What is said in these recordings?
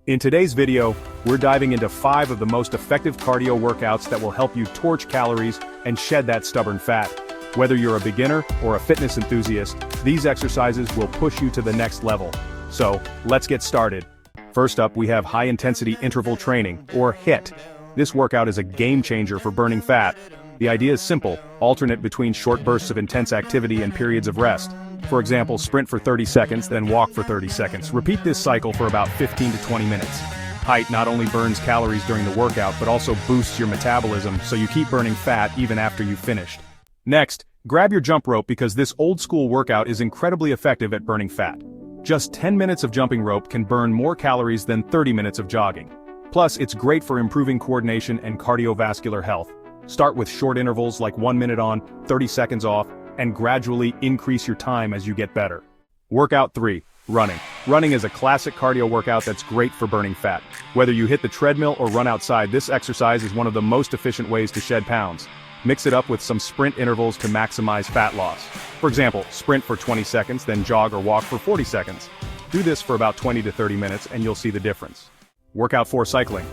In today's video, we're diving into 5 of the most effective cardio workouts that will help you torch calories and shed that stubborn fat. Whether you're a beginner or a fitness enthusiast, these exercises will push you to the next level. So, let's get started. First up, we have high-intensity interval training, or HIIT. This workout is a game changer for burning fat. The idea is simple: alternate between short bursts of intense activity and periods of rest. For example, sprint for 30 seconds, then walk for 30 seconds. Repeat this cycle for about 15 to 20 minutes. HIIT not only burns calories during the workout, but also boosts your metabolism, so you keep burning fat even after you've finished. Next, grab your jump rope because this old-school workout is incredibly effective at burning fat. Just 10 minutes of jumping rope can burn more calories than 30 minutes of jogging. Plus, it's great for improving coordination and cardiovascular health. Start with short intervals like 1 minute on, 30 seconds off, and gradually increase your time as you get better. Workout 3. Running. Running is a classic cardio workout that's great for burning fat. Whether you hit the treadmill or run outside, this exercise is one of the most efficient ways to shed pounds. Mix it up with some sprint intervals to maximize fat loss. For example, sprint for 20 seconds, then jog or walk for 40 seconds. Do this for about 20 to 30 minutes and you'll see the difference. Workout 4. Cycling.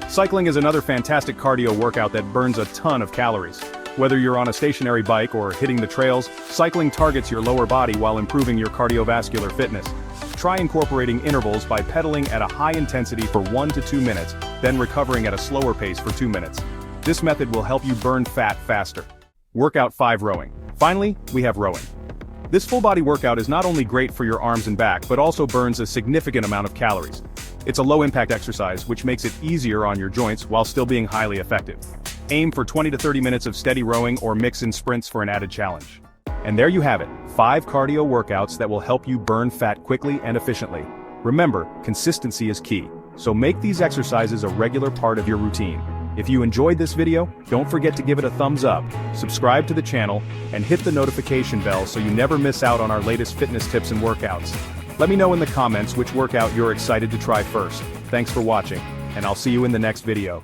Cycling is another fantastic cardio workout that burns a ton of calories. Whether you're on a stationary bike or hitting the trails, cycling targets your lower body while improving your cardiovascular fitness. Try incorporating intervals by pedaling at a high intensity for 1 to 2 minutes, then recovering at a slower pace for 2 minutes. This method will help you burn fat faster. Workout 5. Rowing. Finally, we have rowing. This full-body workout is not only great for your arms and back, but also burns a significant amount of calories. It's a low-impact exercise, which makes it easier on your joints while still being highly effective. Aim for 20 to 30 minutes of steady rowing or mix in sprints for an added challenge. And there you have it, 5 cardio workouts that will help you burn fat quickly and efficiently. Remember, consistency is key, so make these exercises a regular part of your routine. If you enjoyed this video, don't forget to give it a thumbs up, subscribe to the channel, and hit the notification bell so you never miss out on our latest fitness tips and workouts. Let me know in the comments which workout you're excited to try first. Thanks for watching, and I'll see you in the next video.